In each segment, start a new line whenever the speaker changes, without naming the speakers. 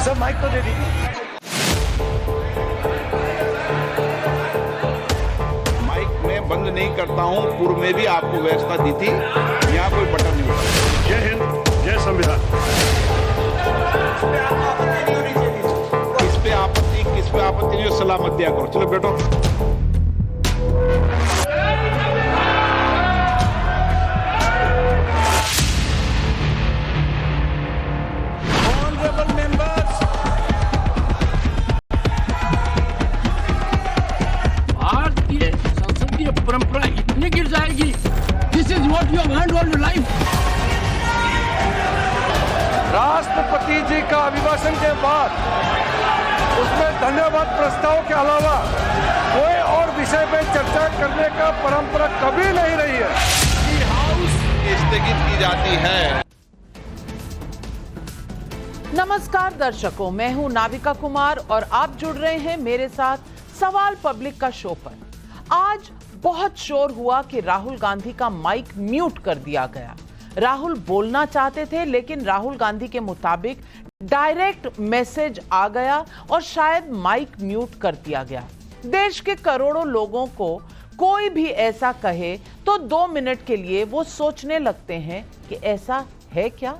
Sir mic तो दे दीजिए।
Mic में बंद नहीं करता हूं, पूर्व में भी आपको व्यवस्था दी थी, यहाँ कोई बटन नहीं होता।
जय हिंद, जय संविधान।
किस पे आपत्ति नहीं हो, सलामत दिया करो। चलो बैठो।
ऑनरेबल मेंबर्स,
भारतीय संसदीय परंपरा इतनी गिर जाएगी। This is what you have learned all your life.
राष्ट्रपति जी का अभिभाषण के बाद उसमें धन्यवाद प्रस्ताव के अलावा कोई और विषय पे चर्चा करने का परंपरा कभी नहीं रही है।
हाउस स्थगित की जाती है।
नमस्कार दर्शकों, मैं हूं नाविका कुमार और आप जुड़ रहे हैं मेरे साथ सवाल पब्लिक का शो पर। आज बहुत शोर हुआ कि राहुल गांधी का माइक म्यूट कर दिया गया। राहुल बोलना चाहते थे, लेकिन राहुल गांधी के मुताबिक डायरेक्ट मैसेज आ गया और शायद माइक म्यूट कर दिया गया। देश के करोड़ों लोगों को कोई भी ऐसा कहे तो 2 मिनट के लिए वो सोचने लगते हैं कि ऐसा है क्या,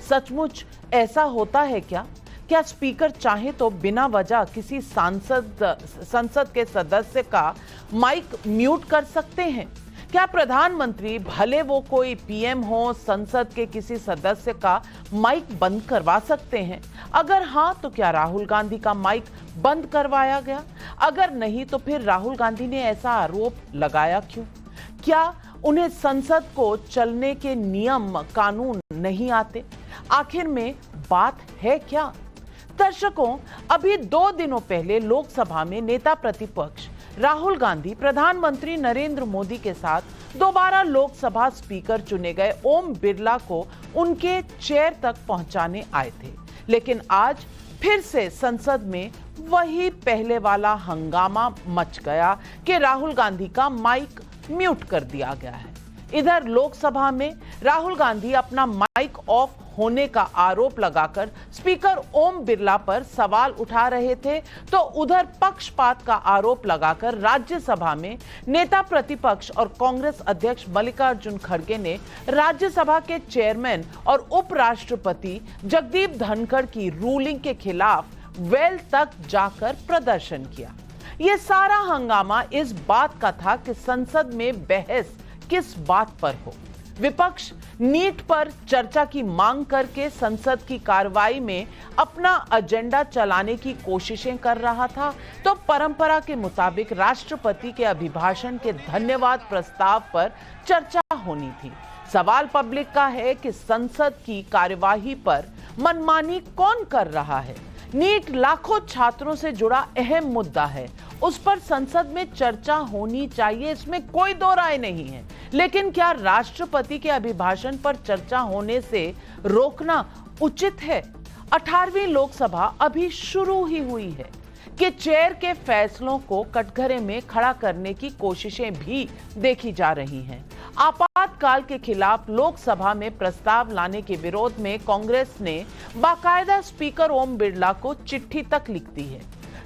सचमुच ऐसा होता है क्या? क्या स्पीकर चाहे तो बिना वजह किसी संसद के सदस्य का माइक म्यूट कर सकते हैं? क्या प्रधानमंत्री, भले वो कोई पीएम हो, संसद के किसी सदस्य का माइक बंद करवा सकते हैं? अगर हाँ, तो क्या राहुल गांधी का माइक बंद करवाया गया? अगर नहीं, तो फिर राहुल गांधी ने ऐसा आरोप लगाया क्यों? क्या उन्हें संसद को चलने के नियम कानून नहीं आते? आखिर में बात है क्या? दर्शकों, अभी 2 दिनों पहले लोकसभा में नेता प्रतिपक्ष राहुल गांधी प्रधानमंत्री नरेंद्र मोदी के साथ दोबारा लोकसभा स्पीकर चुने गए ओम बिरला को उनके चेयर तक पहुंचाने आए थे। लेकिन आज फिर से संसद में वही पहले वाला हंगामा मच गया कि राहुल गांधी का माइक म्यूट कर दिया गया है। इधर लोकसभा में राहुल गांधी अपना माइक ऑफ होने का आरोप लगाकर स्पीकर ओम बिरला पर सवाल उठा रहे थे, तो उधर पक्षपात का आरोप लगाकर राज्यसभा में नेता प्रतिपक्ष और कांग्रेस अध्यक्ष मल्लिकार्जुन खड़गे ने राज्यसभा के चेयरमैन और उपराष्ट्रपति जगदीप धनखड़ की रूलिंग के खिलाफ वेल तक जाकर प्रदर्शन किया। यह सारा हंगामा इस बात का था कि संसद में बहस किस बात पर हो। विपक्ष नीट पर चर्चा की मांग करके संसद की कार्रवाई में अपना एजेंडा चलाने की कोशिशें कर रहा था, तो परंपरा के मुताबिक राष्ट्रपति के अभिभाषण के धन्यवाद प्रस्ताव पर चर्चा होनी थी। सवाल पब्लिक का है कि संसद की कार्यवाही पर मनमानी कौन कर रहा है? नीट लाखों छात्रों से जुड़ा अहम मुद्दा है, उस पर संसद में चर्चा होनी चाहिए, इसमें कोई दो राय नहीं है। लेकिन क्या राष्ट्रपति के अभिभाषण पर चर्चा होने से रोकना उचित है? 18वीं लोकसभा अभी शुरू ही हुई है कि चेयर के फैसलों को कटघरे में खड़ा करने की कोशिशें भी देखी जा रही हैं। आपातकाल के खिलाफ लोकसभा में प्रस्ताव लाने के विरोध में कांग्रेस ने बाकायदा स्पीकर ओम बिरला को चिट्ठी तक लिख दी है।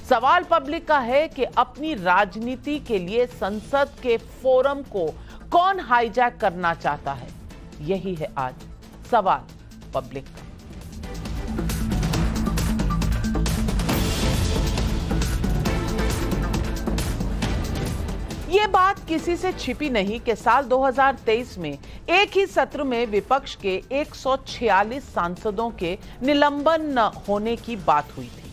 सवाल पब्लिक का है कि अपनी राजनीति के लिए संसद के फोरम को कौन हाईजैक करना चाहता है? यही है आज सवाल पब्लिक का। ये बात किसी से छिपी नहीं कि साल 2023 में एक ही सत्र में विपक्ष के 146 सांसदों के निलंबन होने की बात हुई थी।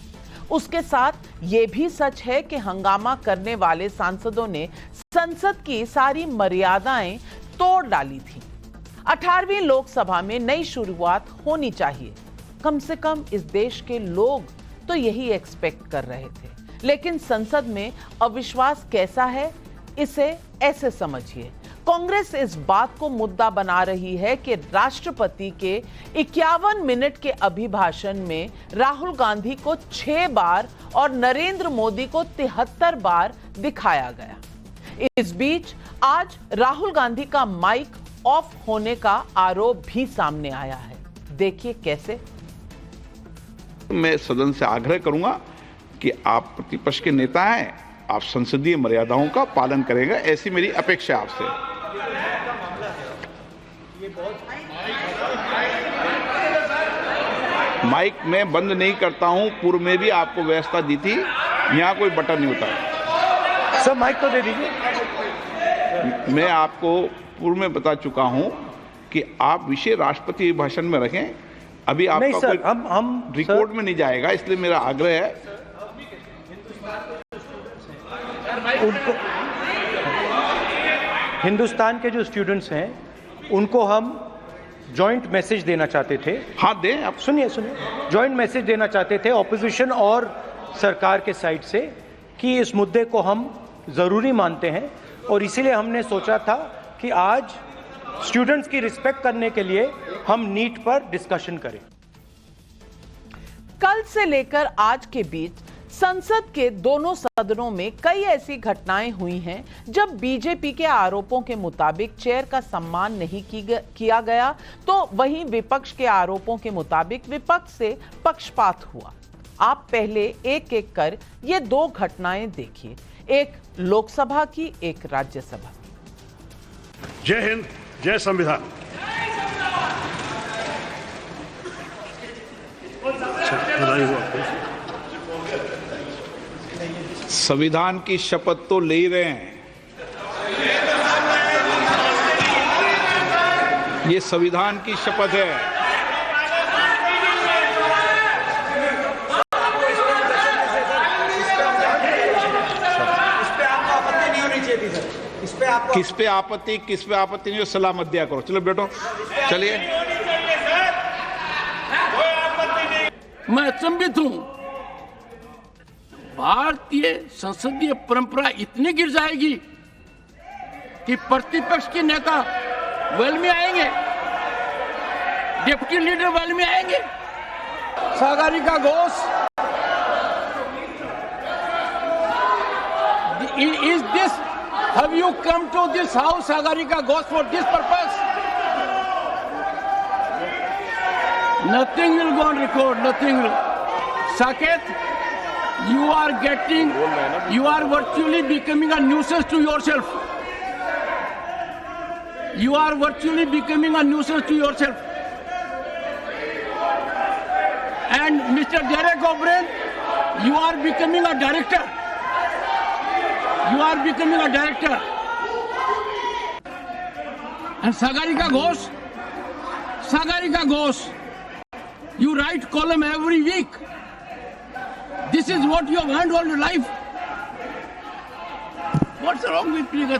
उसके साथ ये भी सच है कि हंगामा करने वाले सांसदों ने संसद की सारी मर्यादाएं तोड़ डाली थी। 18वीं लोकसभा में नई शुरुआत होनी चाहिए, कम से कम इस देश के लोग तो यही एक्सपेक्ट कर रहे थे। लेकिन संसद में अविश्वास कैसा है, इसे ऐसे समझिए। कांग्रेस इस बात को मुद्दा बना रही है कि राष्ट्रपति के 51 मिनट के अभिभाषण में राहुल गांधी को 6 बार और नरेंद्र मोदी को 73 बार दिखाया गया। इस बीच आज राहुल गांधी का माइक ऑफ होने का आरोप भी सामने आया है। देखिए कैसे।
मैं सदन से आग्रह करूंगा कि आप प्रतिपक्ष के नेता हैं, आप संसदीय मर्यादाओं का पालन करेंगे, ऐसी मेरी अपेक्षा आपसे। माइक मैं बंद नहीं करता हूं, पूर्व में भी आपको व्यवस्था दी थी, यहां कोई बटन नहीं होता।
सर माइक तो दे दीजिए।
मैं आपको पूर्व में बता चुका हूं कि आप विषय राष्ट्रपति भाषण में रखें, अभी आपका
नहीं सर,
कोई
हम
रिकॉर्ड में नहीं जाएगा, इसलिए मेरा आग्रह है
उनको, हिंदुस्तान के जो स्टूडेंट्स हैं उनको हम जॉइंट मैसेज देना चाहते थे।
हाँ दें आप।
सुनिए, जॉइंट मैसेज देना चाहते थे ऑपोजिशन और सरकार के साइड से कि इस मुद्दे को हम जरूरी मानते हैं, और इसीलिए हमने सोचा था कि आज स्टूडेंट्स की रिस्पेक्ट करने के लिए हम नीट पर डिस्कशन करें।
कल से लेकर आज के बीच संसद के दोनों सदनों में कई ऐसी घटनाएं हुई हैं जब बीजेपी के आरोपों के मुताबिक चेयर का सम्मान नहीं किया गया, तो वहीं विपक्ष के आरोपों के मुताबिक विपक्ष से पक्षपात हुआ। आप पहले एक एक कर ये दो घटनाएं देखिए, एक लोकसभा की, एक राज्यसभा की।
जय हिंद, जय संविधान।
संविधान की शपथ तो ले ही रहे हैं, ये संविधान की शपथ है। किस पे आपत्ति नहीं हो, सलाह मत दिया करो। चलो बेटो, चलिए।
मैं अचंभित हूं, भारतीय संसदीय परंपरा इतनी गिर जाएगी कि प्रतिपक्ष के नेता वेल में आएंगे, डिप्टी लीडर वेल में आएंगे। Sagarika Ghosh, is this, have you come to this house, Sagarika Ghosh, for this purpose? Nothing will go on record, nothing will. Saket, you are virtually becoming a nuisance to yourself. You are virtually becoming a nuisance to yourself. And Mr. Derek O'Brien, you are becoming a director. You are becoming a director. And Sagarika Ghosh, you write column every week. This is what you have earned all your life. What's wrong with Priyanka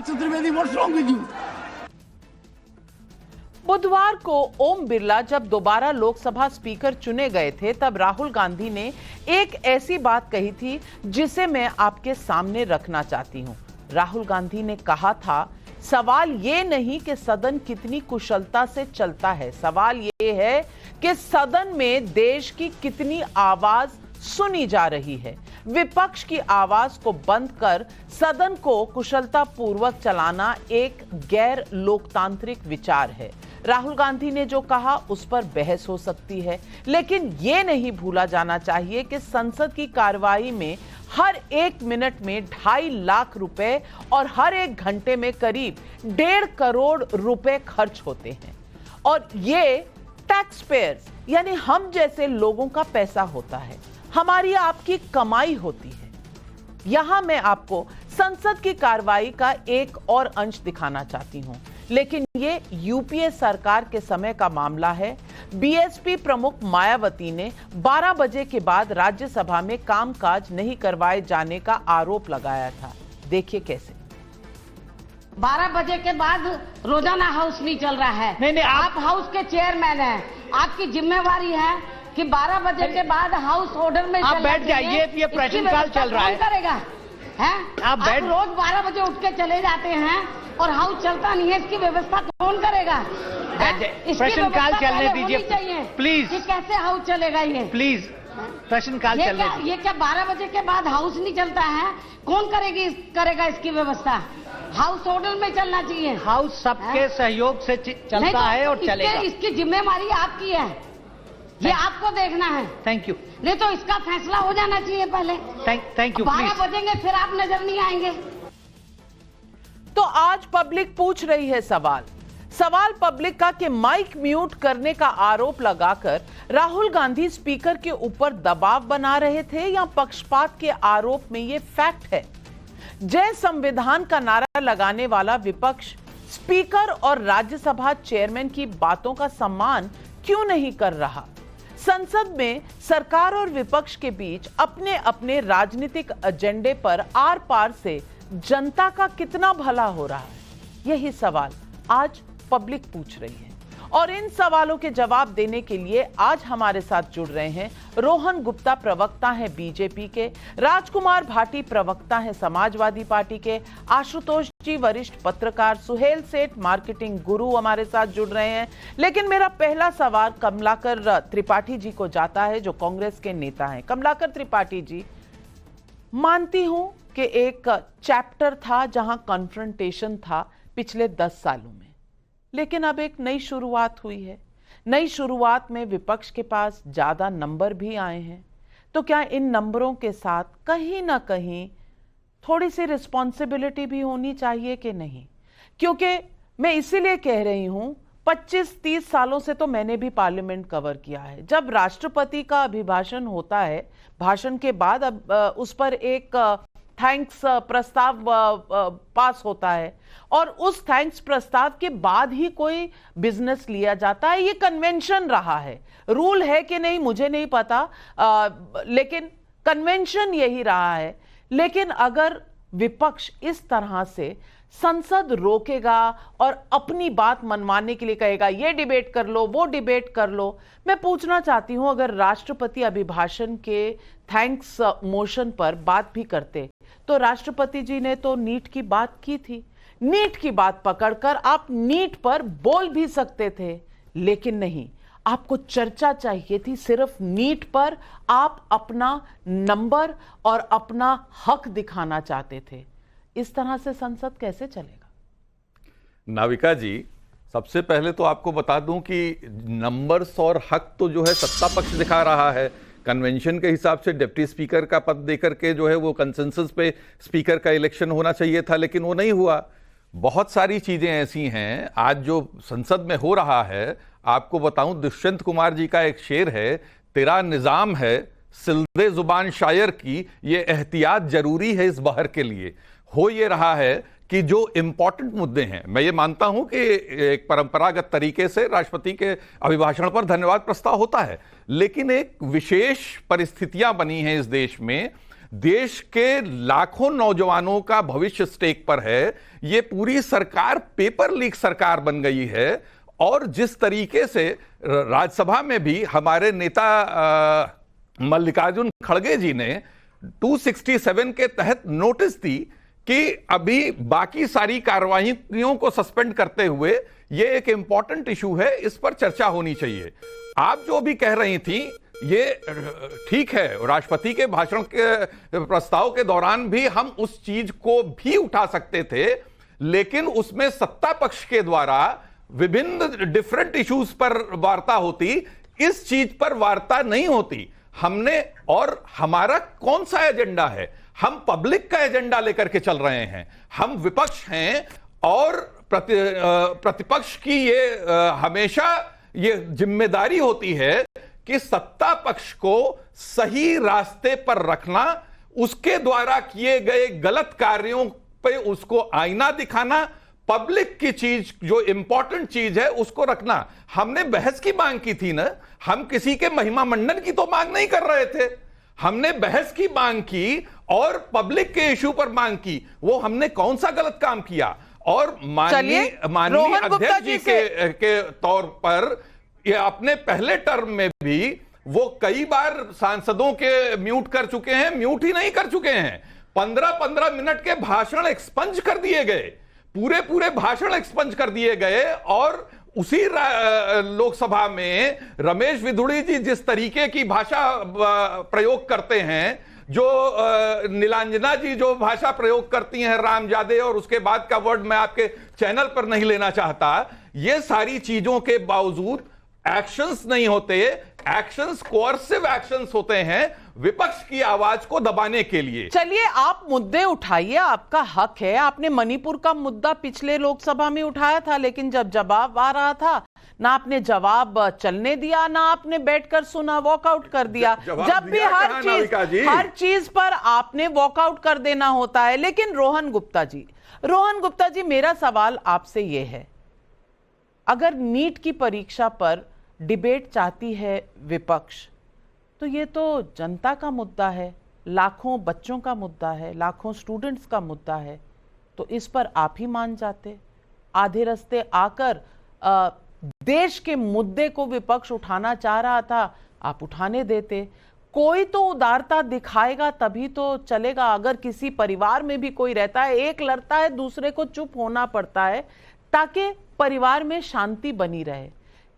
Chaturvedi? What's wrong with you?
बुधवार को ओम बिरला जब दोबारा Lok Sabha speaker चुने गए थे, तब राहुल गांधी ने एक ऐसी बात कही थी जिसे मैं आपके सामने रखना चाहती हूं। राहुल गांधी ने कहा था, सवाल ये नहीं कि सदन कितनी कुशलता से चलता है, सवाल ये है कि सदन में देश की कितनी आवाज सुनी जा रही है। विपक्ष की आवाज को बंद कर सदन को कुशलतापूर्वक चलाना एक गैर लोकतांत्रिक विचार है। राहुल गांधी ने जो कहा उस पर बहस हो सकती है, लेकिन यह नहीं भूला जाना चाहिए कि संसद की कार्रवाई में हर एक मिनट में 2.5 लाख रुपए और हर एक घंटे में करीब 1.5 करोड़ रुपए खर्च होते हैं, और ये टैक्स पेयर्स यानी हम जैसे लोगों का पैसा होता है, हमारी आपकी कमाई होती है। यहां मैं आपको संसद की कार्रवाई का एक और अंश दिखाना चाहती हूं, लेकिन ये यूपीए सरकार के समय का मामला है। बीएसपी प्रमुख मायावती ने 12 बजे के बाद राज्यसभा में कामकाज नहीं करवाए जाने का आरोप लगाया था। देखिए कैसे।
12 बजे के बाद रोजाना हाउस नहीं चल रहा है।
नहीं,
आप हाउस के चेयरमैन हैं, आपकी जिम्मेवारी है कि 12 बजे के बाद हाउस ऑर्डर में
आप बैठ जाइए, ये प्रश्नकाल चल रहा है।
कौन करेगा? आप रोज 12 बजे उठ के चले जाते हैं और हाउस चलता नहीं है, इसकी व्यवस्था कौन करेगा?
प्रश्नकाल चलने दीजिए प्लीज।
कैसे हाउस चलेगा ये?
प्लीज प्रश्नकाल चलने दीजिए।
ये क्या 12 बजे के बाद हाउस नहीं चलता है? कौन करेगा इसकी व्यवस्था? हाउस ऑर्डर में चलना चाहिए।
हाउस सबके सहयोग से चलता है और चलेगा।
इसकी जिम्मेवारी आपकी है। ये आपको देखना है।
Thank you.
नहीं तो इसका फैसला हो जाना चाहिए पहले।
Thank you.
12 बजेंगे फिर आप नजर नहीं आएंगे।
तो आज पब्लिक पूछ रही है सवाल पब्लिक का कि माइक म्यूट करने का आरोप लगाकर राहुल गांधी स्पीकर के ऊपर दबाव बना रहे थे या पक्षपात के आरोप में ये फैक्ट है। जय संविधान का नारा लगाने वाला विपक्ष स्पीकर और राज्यसभा चेयरमैन की बातों का सम्मान क्यों नहीं कर रहा? संसद में सरकार और विपक्ष के बीच अपने अपने राजनीतिक एजेंडे पर आर पार से जनता का कितना भला हो रहा है? यही सवाल आज पब्लिक पूछ रही है और इन सवालों के जवाब देने के लिए आज हमारे साथ जुड़ रहे हैं रोहन गुप्ता, प्रवक्ता हैं बीजेपी के, राजकुमार भाटी, प्रवक्ता हैं समाजवादी पार्टी के, आशुतोष जी वरिष्ठ पत्रकार, सुहेल सेठ मार्केटिंग गुरु हमारे साथ जुड़ रहे हैं। लेकिन मेरा पहला सवाल कमलाकर त्रिपाठी जी को जाता है जो कांग्रेस के नेता हैं। कमलाकर त्रिपाठी जी, मानती हूं कि एक चैप्टर था जहां कॉन्फ्रंटेशन था पिछले 10 सालों में, लेकिन अब एक नई शुरुआत हुई है। नई शुरुआत में विपक्ष के पास ज्यादा नंबर भी आए हैं, तो क्या इन नंबरों के साथ कहीं ना कहीं थोड़ी सी रिस्पॉन्सिबिलिटी भी होनी चाहिए कि नहीं? क्योंकि मैं इसीलिए कह रही हूं, 25-30 सालों से तो मैंने भी पार्लियामेंट कवर किया है। जब राष्ट्रपति का अभिभाषण होता है, भाषण के बाद अब उस पर एक थैंक्स प्रस्ताव पास होता है और उस थैंक्स प्रस्ताव के बाद ही कोई बिजनेस लिया जाता है। ये कन्वेंशन रहा है, रूल है कि नहीं मुझे नहीं पता, लेकिन कन्वेंशन यही रहा है। लेकिन अगर विपक्ष इस तरह से संसद रोकेगा और अपनी बात मनवाने के लिए कहेगा ये डिबेट कर लो, वो डिबेट कर लो, मैं पूछना चाहती हूं, अगर राष्ट्रपति अभिभाषण के थैंक्स मोशन पर बात भी करते तो राष्ट्रपति जी ने तो नीट की बात की थी। नीट की बात पकड़कर आप नीट पर बोल भी सकते थे, लेकिन नहीं, आपको चर्चा चाहिए थी सिर्फ नीट पर। आप अपना नंबर और अपना हक दिखाना चाहते थे। इस तरह से संसद कैसे चलेगा?
नाविका जी, सबसे पहले तो आपको बता दूं कि नंबर्स और हक तो जो है सत्ता पक्ष दिखा रहा है। कन्वेंशन के हिसाब से डिप्टी स्पीकर का पद देकर के जो है वो कंसेंसस पे स्पीकर का इलेक्शन होना चाहिए था, लेकिन वो नहीं हुआ। बहुत सारी चीजें ऐसी हैं आज जो संसद में हो रहा है। आपको बताऊं, दुष्यंत कुमार जी का एक शेर है, तेरा निजाम है सिलदे जुबान शायर की, ये एहतियात जरूरी है इस बहर के लिए। हो ये रहा है कि जो इंपॉर्टेंट मुद्दे हैं, मैं ये मानता हूं कि एक परंपरागत तरीके से राष्ट्रपति के अभिभाषण पर धन्यवाद प्रस्ताव होता है, लेकिन एक विशेष परिस्थितियां बनी हैं इस देश में। देश के लाखों नौजवानों का भविष्य स्टेक पर है। ये पूरी सरकार पेपर लीक सरकार बन गई है और जिस तरीके से राज्यसभा में भी हमारे नेता मल्लिकार्जुन खड़गे जी ने 267 के तहत नोटिस दी कि अभी बाकी सारी कार्रवाइयों को सस्पेंड करते हुए ये एक इंपॉर्टेंट इशू है, इस पर चर्चा होनी चाहिए। आप जो भी कह रही थी ये ठीक है, राष्ट्रपति के भाषण के प्रस्ताव के दौरान भी हम उस चीज को भी उठा सकते थे, लेकिन उसमें सत्ता पक्ष के द्वारा विभिन्न डिफरेंट इश्यूज पर वार्ता होती, इस चीज पर वार्ता नहीं होती। हमने, और हमारा कौन सा एजेंडा है? हम पब्लिक का एजेंडा लेकर के चल रहे हैं। हम विपक्ष हैं और प्रतिपक्ष की ये हमेशा ये जिम्मेदारी होती है कि सत्ता पक्ष को सही रास्ते पर रखना, उसके द्वारा किए गए गलत कार्यों पे उसको आईना दिखाना, पब्लिक की चीज जो इंपॉर्टेंट चीज है उसको रखना। हमने बहस की मांग की थी ना, हम किसी के महिमा मंडन की तो मांग नहीं कर रहे थे। हमने बहस की मांग की और पब्लिक के इशू पर मांग की। वो हमने कौन सा गलत काम किया? और माननीय अध्यक्ष जी के तौर पर ये अपने पहले टर्म में भी वो कई बार सांसदों के म्यूट कर चुके हैं। म्यूट ही नहीं कर चुके हैं, 15-15 मिनट के भाषण एक्सपंज कर दिए गए, पूरे भाषण एक्सपंज कर दिए गए। और उसी लोकसभा में रमेश विधुड़ी जी जिस तरीके की भाषा प्रयोग करते हैं, जो नीलांजना जी जो भाषा प्रयोग करती हैं रामजादे, और उसके बाद का वर्ड मैं आपके चैनल पर नहीं लेना चाहता, ये सारी चीजों के बावजूद एक्शंस नहीं होते, एक्शंस कोर्सिव एक्शंस होते हैं विपक्ष की आवाज को दबाने के लिए।
चलिए आप मुद्दे उठाइए, आपका हक है। आपने मणिपुर का मुद्दा पिछले लोकसभा में उठाया था, लेकिन जब जवाब आ रहा था ना आपने जवाब चलने दिया, ना आपने बैठकर सुना, वॉकआउट कर दिया। जब भी हर चीज पर आपने वॉकआउट कर देना होता है। लेकिन रोहन गुप्ता जी मेरा सवाल आपसे यह है, अगर नीट की परीक्षा पर डिबेट चाहती है विपक्ष, तो ये तो जनता का मुद्दा है, लाखों बच्चों का मुद्दा है, लाखों स्टूडेंट्स का मुद्दा है, तो इस पर आप ही मान जाते। आधे रास्ते आकर देश के मुद्दे को विपक्ष उठाना चाह रहा था, आप उठाने देते। कोई तो उदारता दिखाएगा तभी तो चलेगा। अगर किसी परिवार में भी कोई रहता है, एक लड़ता है, दूसरे को चुप होना पड़ता है ताकि परिवार में शांति बनी रहे।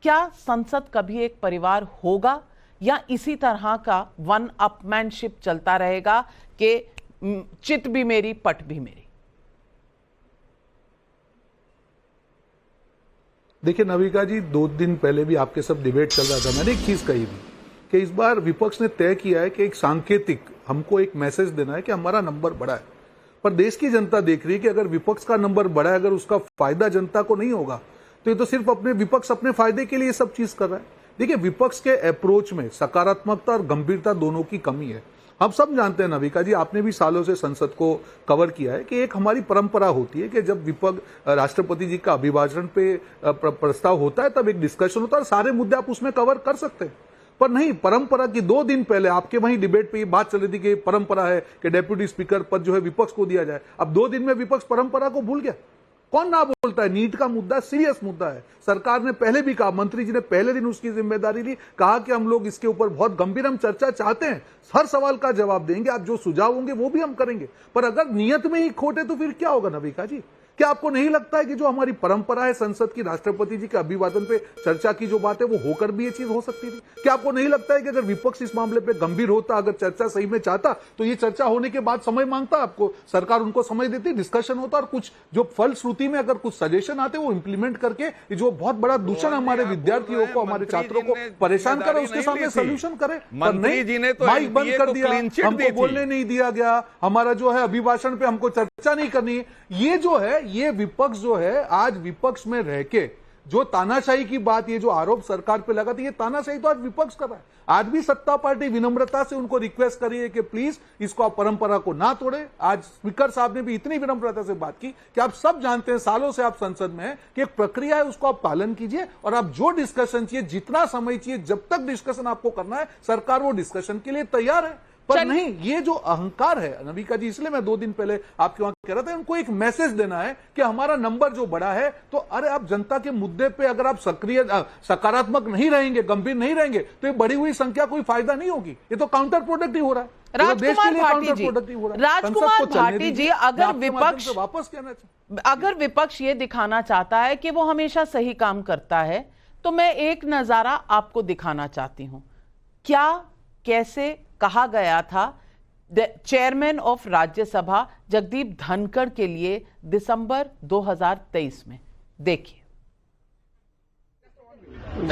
क्या संसद कभी एक परिवार होगा या इसी तरह का वन अपमैनशिप चलता रहेगा कि चित भी मेरी पट भी मेरी?
देखिए नविका जी, 2 दिन पहले भी आपके सब डिबेट चल रहा था, मैंने एक चीज कही थी कि इस बार विपक्ष ने तय किया है कि एक सांकेतिक हमको एक मैसेज देना है कि हमारा नंबर बड़ा है। पर देश की जनता देख रही है कि अगर विपक्ष का नंबर बड़ा है, अगर उसका फायदा जनता को नहीं होगा तो ये तो सिर्फ विपक्ष अपने फायदे के लिए सब चीज कर रहा है। देखिए विपक्ष के अप्रोच में सकारात्मकता और गंभीरता दोनों की कमी है। हम सब जानते हैं नविका जी, आपने भी सालों से संसद को कवर किया है कि एक हमारी परंपरा होती है कि जब विपक्ष राष्ट्रपति जी का अभिभाषण पे प्रस्ताव होता है तब एक डिस्कशन होता है और सारे मुद्दे आप उसमें कवर कर सकते हैं। पर नहीं, परंपरा की 2 दिन पहले आपके वहीं डिबेट पे ये बात चल रही थी कि परंपरा है कि डेप्यूटी स्पीकर पद जो है विपक्ष को दिया जाए। अब 2 दिन में विपक्ष परंपरा को भूल गया। कौन ना बोलता है? नीट का मुद्दा सीरियस मुद्दा है। सरकार ने पहले भी कहा, मंत्री जी ने पहले दिन उसकी जिम्मेदारी ली, कहा कि हम लोग इसके ऊपर बहुत गंभीर हम चर्चा चाहते हैं, हर सवाल का जवाब देंगे, आप जो सुझाव होंगे वो भी हम करेंगे। पर अगर नियत में ही खोटे तो फिर क्या होगा नविका जी? क्या आपको नहीं लगता है कि जो हमारी परंपरा है संसद की, राष्ट्रपति जी के अभिवादन पे चर्चा की जो बात है वो होकर भी ये चीज हो सकती थी? क्या आपको नहीं लगता है कि अगर विपक्ष इस मामले पे गंभीर होता, अगर चर्चा सही में चाहता, तो ये चर्चा होने के बाद समय मांगता आपको, सरकार उनको समय देती, डिस्कशन होता और कुछ जो फलश्रुति में अगर कुछ सजेशन आते वो इंप्लीमेंट करके जो बहुत बड़ा दूषण हमारे विद्यार्थियों को, हमारे छात्रों को परेशान करे, उसके सामने सोल्यूशन करे। पर नहीं, माइक बंद कर दिया, हमको बोलने नहीं दिया गया, हमारा जो है अभिभाषण पे हमको चर्चा नहीं करनी। ये जो है, ये विपक्ष जो है, आज विपक्ष में रह के जो तानाशाही की बात, ये जो आरोप सरकार पे लगा था, ये तानाशाही तो आज विपक्ष कर रहा है। आज भी सत्ता पार्टी विनम्रता से उनको रिक्वेस्ट करी है कि प्लीज इसको आप परंपरा को ना तोड़े। आज स्पीकर साहब ने भी इतनी विनम्रता से बात की कि आप सब जानते हैं, सालों से आप संसद में हैं, कि एक प्रक्रिया है, उसको आप पालन कीजिए और आप जो डिस्कशन चाहिए, जितना समय चाहिए, जब तक डिस्कशन आपको करना है, सरकार वो डिस्कशन के लिए तैयार है। पर नहीं, ये जो अहंकार है नविका जी, इसलिए मैं 2 दिन पहले आपके वहां कह रहा था, उनको एक मैसेज देना है कि हमारा नंबर जो बड़ा है, तो अरे आप जनता के मुद्दे पे अगर आप सक्रिय सकारात्मक नहीं रहेंगे, गंभीर नहीं रहेंगे, तो ये बढ़ी हुई संख्या कोई फायदा नहीं होगी। ये तो काउंटर प्रोडक्टिव हो रहा है,
राजकुमार भाटी जी, अगर विपक्ष ये दिखाना चाहता है कि वो हमेशा सही काम करता है, तो मैं एक नजारा आपको दिखाना चाहती हूं। क्या कैसे कहा गया था चेयरमैन ऑफ राज्यसभा जगदीप धनखड़ के लिए दिसंबर 2023 में? देखिए।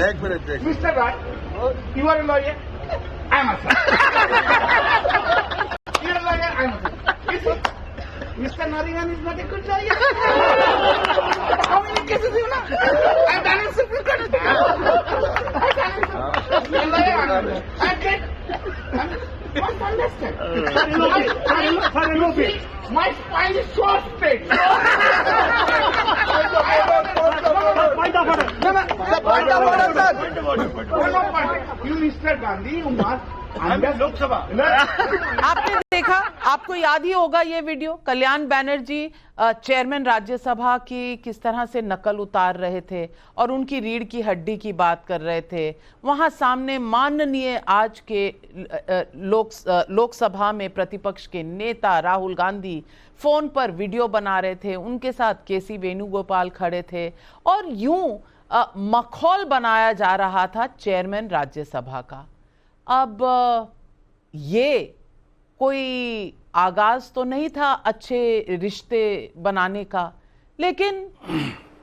एक minute
mister Raj, you are lawyer, I am you are lawyer, I am mister नारिंगन is not a good lawyer. How many cases you know? I am done in supreme court. I get must understand. My spine is so straight. You Mr. Gandhi, you must Lok Sabha.
आपने देखा, आपको याद ही होगा ये video, कल्याण Banerjee chairman Rajya Sabha की किस तरह से नकल उतार रहे थे और उनकी रीढ़ की हड्डी की बात कर रहे थे। वहां सामने माननीय आज के लोकसभा में प्रतिपक्ष के नेता राहुल गांधी फोन पर वीडियो बना रहे थे, उनके साथ केसी वेणुगोपाल खड़े थे और यूं मखौल बनाया जा रहा था चेयरमैन राज्यसभा का। अब ये कोई आगाज तो नहीं था अच्छे रिश्ते बनाने का, लेकिन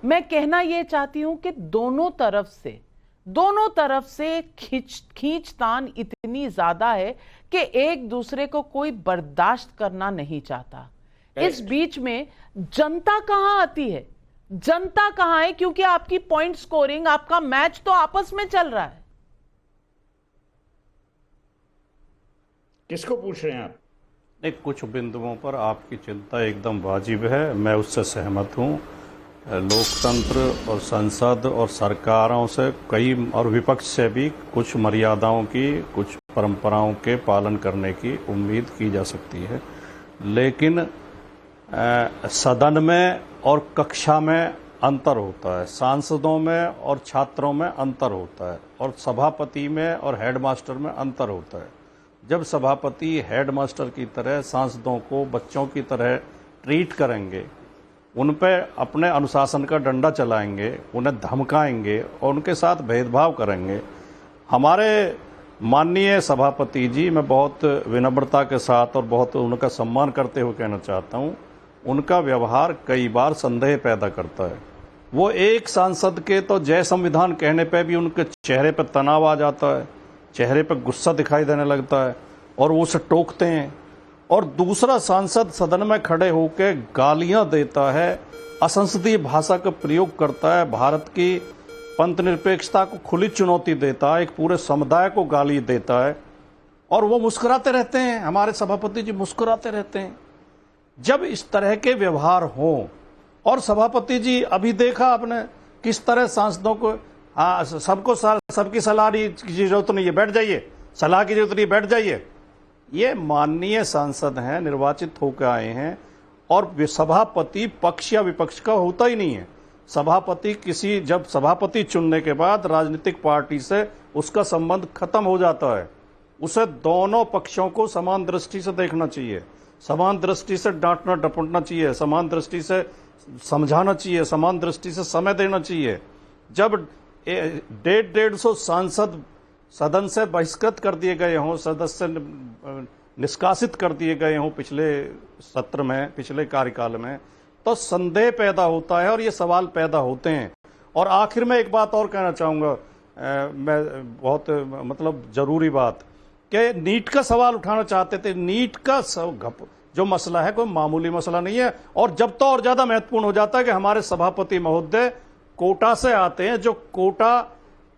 मैं कहना ये चाहती हूं कि दोनों तरफ से दोनों तरफ से खींचतान इतनी ज्यादा है कि एक दूसरे को कोई बर्दाश्त करना नहीं चाहता। इस बीच में जनता कहां आती है? जनता कहां है? क्योंकि आपकी पॉइंट स्कोरिंग, आपका मैच तो आपस में चल रहा है।
किसको पूछ रहे हैं आप?
नहीं, कुछ बिंदुओं पर आपकी चिंता एकदम वाजिब है, मैं उससे सहमत हूं। लोकतंत्र और संसद और सरकारों से कई और विपक्ष से भी कुछ मर्यादाओं की, कुछ परंपराओं के पालन करने की उम्मीद की जा सकती है, लेकिन सदन में और कक्षा में अंतर होता है, सांसदों में और छात्रों में अंतर होता है, और सभापति में और हेडमास्टर में अंतर होता है। जब सभापति हेडमास्टर की तरह सांसदों को बच्चों की तरह ट्रीट करेंगे, उन पे अपने अनुशासन का डंडा चलाएंगे, उन्हें धमकाएंगे और उनके साथ भेदभाव करेंगे। हमारे माननीय सभापति जी, मैं बहुत विनम्रता के साथ और बहुत उनका सम्मान करते हुए कहना चाहता हूँ, उनका व्यवहार कई बार संदेह पैदा करता है। वो एक सांसद के तो जय संविधान कहने पे भी उनके चेहरे पर तनाव आ जाता है, चेहरे पर गुस्सा दिखाई देने लगता है और वो उसे टोकते हैं, और दूसरा सांसद सदन में खड़े होकर गालियां देता है, असंसदीय भाषा का प्रयोग करता है, भारत की पंथ निरपेक्षता को खुली चुनौती देता है, एक पूरे समुदाय को गाली देता है, और वो मुस्कुराते रहते हैं। हमारे सभापति जी मुस्कुराते रहते हैं। जब इस तरह के व्यवहार हों, और सभापति जी अभी देखा आपने किस तरह सांसदों को, हाँ सबको सबकी सलाह की जरूरत नहीं है, बैठ जाइए, सलाह की जरूरत नहीं, बैठ जाइए। ये माननीय सांसद हैं, निर्वाचित होकर आए हैं, और सभापति पक्ष या विपक्ष का होता ही नहीं है। सभापति जब सभापति चुनने के बाद राजनीतिक पार्टी से उसका संबंध खत्म हो जाता है। उसे दोनों पक्षों को समान दृष्टि से देखना चाहिए, समान दृष्टि से डांटना डपटना चाहिए, समान दृष्टि से समझाना चाहिए, समान दृष्टि से समय देना चाहिए। जब 150 सांसद सदन से बहिष्कृत कर दिए गए हों, सदस्य निष्कासित कर दिए गए हों पिछले सत्र में, पिछले कार्यकाल में, तो संदेह पैदा होता है और ये सवाल पैदा होते हैं। और आखिर में एक बात और कहना चाहूँगा, मैं बहुत मतलब जरूरी बात, कि नीट का सवाल उठाना चाहते थे। नीट का जो मसला है कोई मामूली मसला नहीं है, और जब तो और ज्यादा महत्वपूर्ण हो जाता है कि हमारे सभापति महोदय कोटा से आते हैं, जो कोटा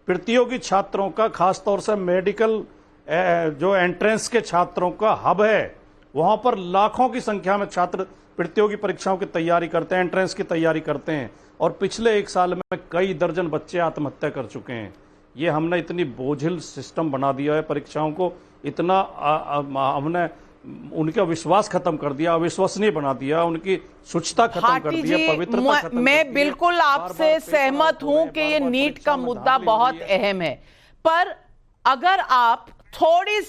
प्रतियोगी छात्रों का, खासतौर से मेडिकल जो एंट्रेंस के छात्रों का हब है। वहां पर लाखों की संख्या में छात्र प्रतियोगी परीक्षाओं की तैयारी करते हैं, एंट्रेंस की तैयारी करते हैं, और पिछले एक साल में कई दर्जन बच्चे आत्महत्या कर चुके हैं। ये हमने इतनी बोझिल सिस्टम बना दिया है परीक्षाओं को, इतना हमने उनका विश्वास खत्म कर दिया, अविश्वसनीय बना दिया, उनकी शुचिता खत्म कर दिया, पवित्रता खत्म कर दी।
मैं बिल्कुल आपसे सहमत हूं कि ये नीट का मुद्दा बहुत अहम है, पर अगर आप थोड़ी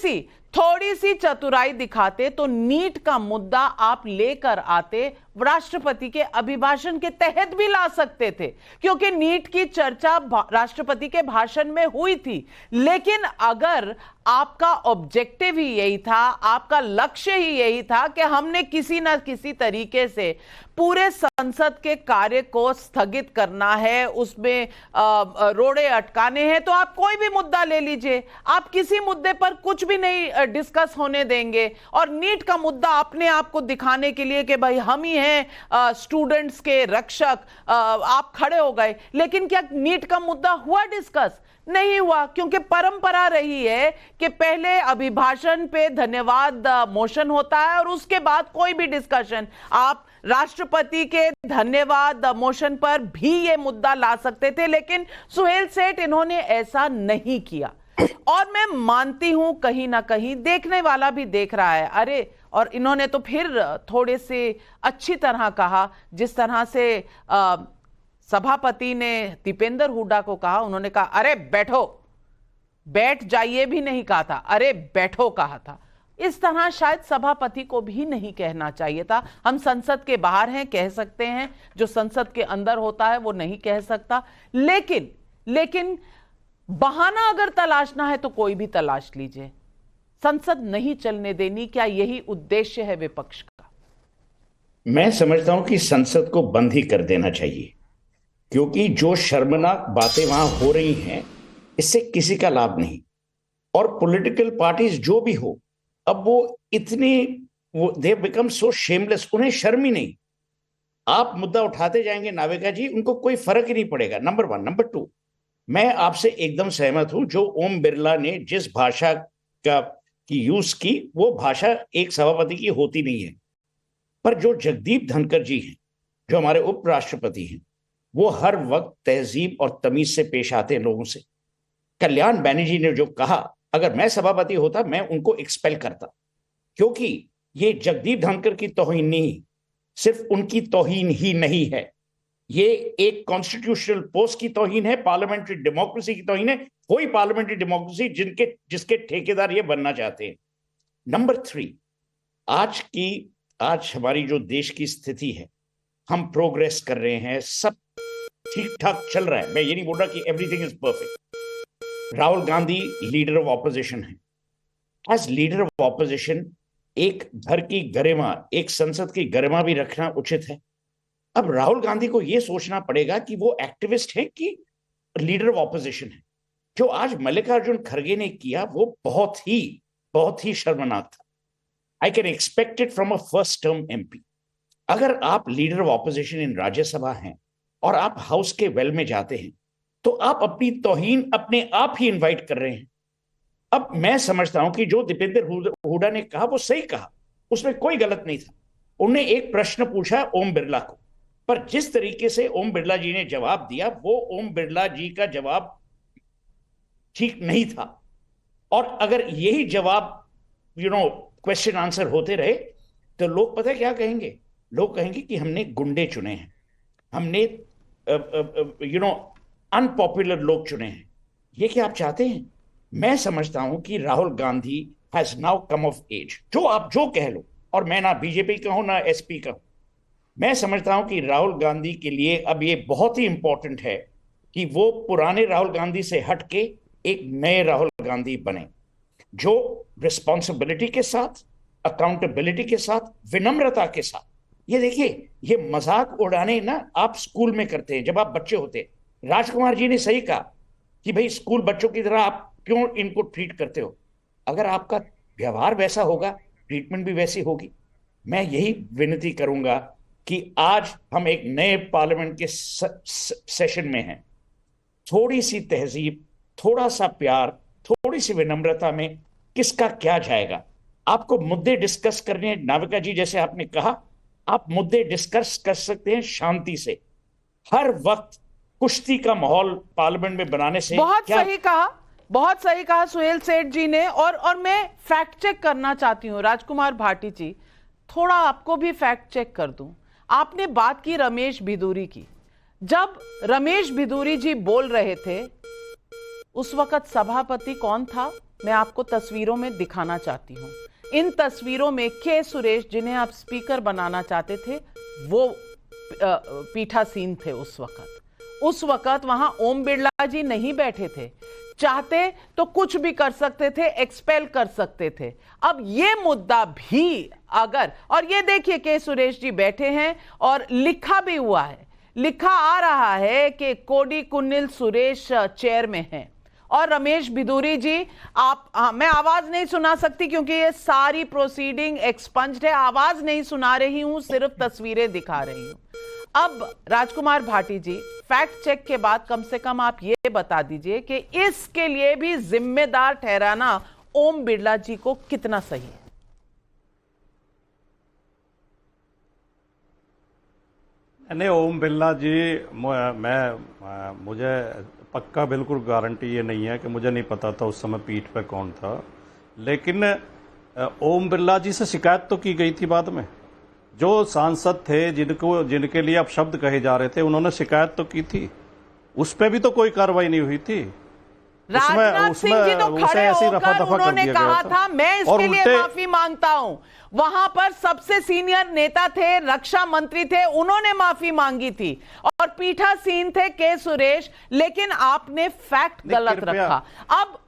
सी चतुराई दिखाते तो नीट का मुद्दा आप लेकर आते, राष्ट्रपति के अभिभाषण के तहत भी ला सकते थे, क्योंकि नीट की चर्चा राष्ट्रपति के भाषण में हुई थी। लेकिन अगर आपका ऑब्जेक्टिव ही यही था, आपका लक्ष्य ही यही था कि हमने किसी न किसी तरीके से पूरे संसद के कार्य को स्थगित करना है, उसमें रोड़े अटकाने हैं, तो आप कोई भी मुद्दा ले लीजिए, आप किसी मुद्दे पर कुछ भी नहीं डिस्कस होने देंगे। और नीट का मुद्दा अपने आप को दिखाने के लिए कि भाई हम ही हैं स्टूडेंट्स के रक्षक, आप खड़े हो गए। लेकिन क्या नीट का मुद्दा हुआ डिस्कस? नहीं हुआ, क्योंकि परंपरा रही है कि पहले अभिभाषण पे धन्यवाद मोशन होता है और उसके बाद कोई भी डिस्कशन। आप राष्ट्रपति के धन्यवाद मोशन पर भी ये मुद्दा ला सकते थे, लेकिन सुहेल सेठ इन्होंने ऐसा नहीं किया। और मैं मानती हूं कहीं ना कहीं देखने वाला भी देख रहा है, अरे, और इन्होंने तो फिर थोड़े से अच्छी तरह कहा, जिस तरह से सभापति ने दीपेंद्र हुड्डा को कहा, उन्होंने कहा अरे बैठो, बैठ जाइए भी नहीं कहा था, अरे बैठो कहा था। इस तरह शायद सभापति को भी नहीं कहना चाहिए था। हम संसद के बाहर हैं, कह सकते हैं, जो संसद के अंदर होता है वो नहीं कह सकता। लेकिन बहाना अगर तलाशना है तो कोई भी तलाश लीजिए, संसद नहीं चलने देनी, क्या यही उद्देश्य है विपक्ष का?
मैं समझता हूं कि संसद को बंद ही कर देना चाहिए, क्योंकि जो शर्मनाक बातें वहां हो रही हैं इससे किसी का लाभ नहीं। और पॉलिटिकल पार्टीज जो भी हो, अब वो दे बिकम सो शेमलेस, उन्हें शर्म ही नहीं। आप मुद्दा उठाते जाएंगे नाविका जी, उनको कोई फर्क ही नहीं पड़ेगा। नंबर 1। नंबर 2, मैं आपसे एकदम सहमत हूं, जो ओम बिरला ने जिस भाषा की यूज की, वो भाषा एक सभापति की होती नहीं है। पर जो जगदीप धनखड़ जी हैं, जो हमारे उपराष्ट्रपति हैं, वो हर वक्त तहजीब और तमीज से पेश आते हैं लोगों से। कल्याण बैनर्जी ने जो कहा, अगर मैं सभापति होता मैं उनको एक्सपेल करता, क्योंकि ये जगदीप धनखड़ की तौहीन नहीं, सिर्फ उनकी तौहीन ही नहीं है, ये एक कॉन्स्टिट्यूशनल पोस्ट की तौहीन है, पार्लियामेंट्री डेमोक्रेसी की तौहीन है। कोई पार्लियामेंट्री डेमोक्रेसी जिसके ठेकेदार ये बनना चाहते हैं। नंबर 3, आज हमारी जो देश की स्थिति है, हम प्रोग्रेस कर रहे हैं, सब ठीक ठाक चल रहा है। मैं ये नहीं बोल रहा कि everything is perfect. Rahul Gandhi leader of opposition है। एज लीडर ऑफ ऑपोजिशन एक घर की गरिमा, एक संसद की गरिमा भी रखना उचित है। अब राहुल गांधी को यह सोचना पड़ेगा कि वो एक्टिविस्ट है कि लीडर ऑफ ऑपोजिशन है। जो आज मल्लिकार्जुन खड़गे ने किया वो बहुत ही शर्मनाक था। I can expect it from a first term MP. अगर आप लीडर ऑफ ऑपोजिशन इन राज्यसभा हैं और आप हाउस के वेल में जाते हैं, तो आप अपनी तौहीन अपने आप ही इनवाइट कर रहे हैं। अब मैं समझता हूं कि जो दीपेंद्र हुडा ने कहा वो सही कहा, उसमें कोई गलत नहीं था। उन्होंने एक प्रश्न पूछा ओम बिरला को, पर जिस तरीके से ओम बिरला जी ने जवाब दिया, वो ओम बिरला जी का जवाब ठीक नहीं था। और अगर यही जवाब क्वेश्चन आंसर होते रहे, तो लोग पता है क्या कहेंगे? लोग कहेंगे कि हमने गुंडे चुने हैं, हमने अनपॉपुलर लोग चुने हैं। ये क्या आप चाहते हैं? मैं समझता हूं कि Rahul Gandhi has now come of age. जो आप जो कह लो, और मैं ना बीजेपी का हूं ना एसपी का हूं, मैं समझता हूं कि राहुल गांधी के लिए अब ये बहुत ही इंपॉर्टेंट है कि वो पुराने राहुल गांधी से हटके एक नए राहुल गांधी बने, जो रिस्पॉन्सिबिलिटी के साथ, अकाउंटेबिलिटी के साथ, विनम्रता के साथ। ये देखिए, ये मजाक उड़ाने ना आप स्कूल में करते हैं जब आप बच्चे होते हैं। राजकुमार जी ने सही कहा कि भाई स्कूल बच्चों की तरह आप क्यों इनको ट्रीट करते हो? अगर आपका व्यवहार वैसा होगा, ट्रीटमेंट भी वैसी होगी। मैं यही विनती करूंगा कि आज हम एक नए पार्लियामेंट के सेशन में हैं। थोड़ी सी तहजीब, थोड़ा सा प्यार, थोड़ी सी विनम्रता में किसका क्या जाएगा? आपको मुद्दे डिस्कस करने, नाविका जी जैसे आपने कहा, आप मुद्दे डिस्कस कर सकते हैं शांति से। हर वक्त कुश्ती का माहौल पार्लियामेंट में बनाने से
बहुत सही कहा सुहेल सेठ जी ने। और मैं फैक्ट चेक करना चाहती हूं राजकुमार भाटी जी, थोड़ा आपको भी फैक्ट चेक कर दूं। आपने बात की रमेश भिदूरी की। जब रमेश भिदूरी जी बोल रहे थे, उस वक्त सभापति कौन था? मैं आपको तस्वीरों में दिखाना चाहती हूं। इन तस्वीरों में के सुरेश, जिन्हें आप स्पीकर बनाना चाहते थे, वो पीठासीन थे उस वक्त वहां ओम बिरला जी नहीं बैठे थे। चाहते तो कुछ भी कर सकते थे, एक्सपेल कर सकते थे। अब ये मुद्दा भी अगर, और ये देखिए के सुरेश जी बैठे हैं और लिखा भी हुआ है, लिखा आ रहा है कि कोडी कुन्निल सुरेश चेयर में हैं और रमेश भिदूरी जी मैं आवाज नहीं सुना सकती क्योंकि ये सारी प्रोसीडिंग एक्सपंज्ड है। आवाज नहीं सुना रही हूं, सिर्फ तस्वीरें दिखा रही हूं। अब राजकुमार भाटी जी, फैक्ट चेक के बाद कम से कम आप ये बता दीजिए कि इसके लिए भी जिम्मेदार ठहराना ओम बिरला जी को कितना सही है?
नहीं, ओम बिरला जी, मुझे पक्का बिल्कुल गारंटी ये नहीं है कि मुझे नहीं पता था उस समय पीठ पे कौन था, लेकिन ओम बिरला जी से शिकायत तो की गई थी बाद में। जो सांसद थे जिनके लिए अब शब्द कहे जा रहे थे, उन्होंने शिकायत तो की थी, उस पर भी तो कोई कार्रवाई नहीं हुई थी।
राजनाथ सिंह जी तो खड़े होकर उन्होंने कहा था मैं इसके लिए माफी मांगता हूं। वहां पर सबसे सीनियर नेता थे, रक्षा मंत्री थे, उन्होंने माफी मांगी थी और पीठासीन थे के सुरेश, लेकिन आपने फैक्ट गलत रखा।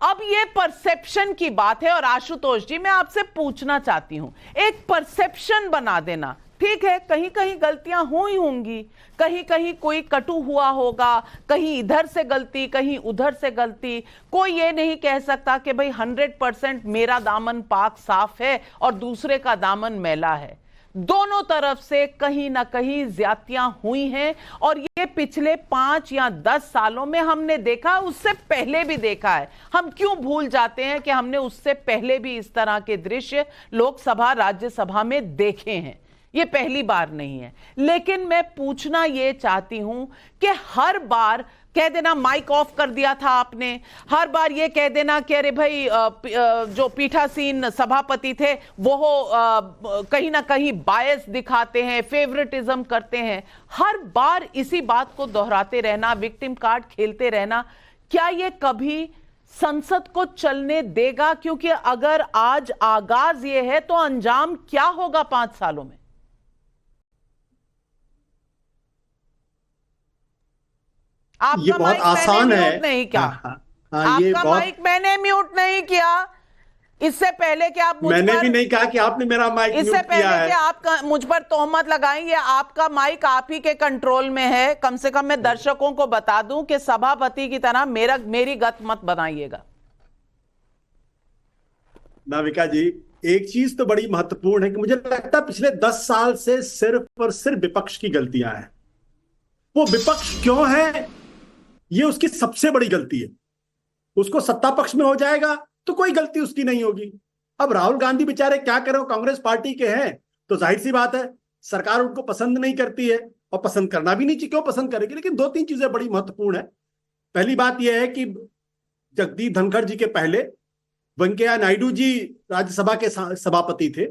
अब ये परसेप्शन की बात है और आशुतोष जी, मैं आपसे पूछना चाहती हूं, एक परसेप्शन बना देना, ठीक है, कहीं कहीं गलतियां हुई होंगी, कहीं कहीं कोई कटु हुआ होगा, कहीं इधर से गलती, कहीं उधर से गलती। कोई ये नहीं कह सकता कि भाई 100% मेरा दामन पाक साफ है और दूसरे का दामन मैला है। दोनों तरफ से कहीं ना कहीं ज्यादतियां हुई हैं और ये पिछले 5 या 10 सालों में हमने देखा, उससे पहले भी देखा है। हम क्यों भूल जाते हैं कि हमने उससे पहले भी इस तरह के दृश्य लोकसभा राज्यसभा में देखे हैं। ये पहली बार नहीं है। लेकिन मैं पूछना ये चाहती हूं कि हर बार कह देना माइक ऑफ कर दिया था आपने, हर बार ये कह देना कि अरे भाई जो पीठासीन सभापति थे वो कहीं ना कहीं बायस दिखाते हैं, फेवरेटिज्म करते हैं, हर बार इसी बात को दोहराते रहना, विक्टिम कार्ड खेलते रहना, क्या ये कभी संसद को चलने देगा? क्योंकि अगर आज आगाज ये है तो अंजाम क्या होगा 5 सालों में?
ये बहुत आसान है।
नहीं क्या?
ये
आपका माइक मैंने म्यूट नहीं किया। इससे पहले कि आप
मैंने भी नहीं कहा कि आपने मेरा माइक म्यूट किया है।
इससे पहले कि आप मुझ पर तोहमत लगाएंगे, आपका माइक आप ही के कंट्रोल में है। कम से कम मैं दर्शकों को बता दूं कि सभापति की तरह मेरी गत मत बनाइएगा।
नाविका जी, एक चीज तो बड़ी महत्वपूर्ण है कि मुझे लगता है पिछले 10 साल से सिर्फ और सिर्फ विपक्ष की गलतियां हैं। वो विपक्ष क्यों है, ये उसकी सबसे बड़ी गलती है। उसको सत्ता पक्ष में हो जाएगा तो कोई गलती उसकी नहीं होगी। अब राहुल गांधी बेचारे क्या करें, कांग्रेस पार्टी के हैं तो जाहिर सी बात है सरकार उनको पसंद नहीं करती है और पसंद करना भी नहीं चाहिए, क्यों पसंद करेगी। लेकिन 2-3 चीजें बड़ी महत्वपूर्ण है। पहली बात यह है कि जगदीप धनखड़ जी के पहले वेंकैया नायडू जी राज्यसभा के सभापति थे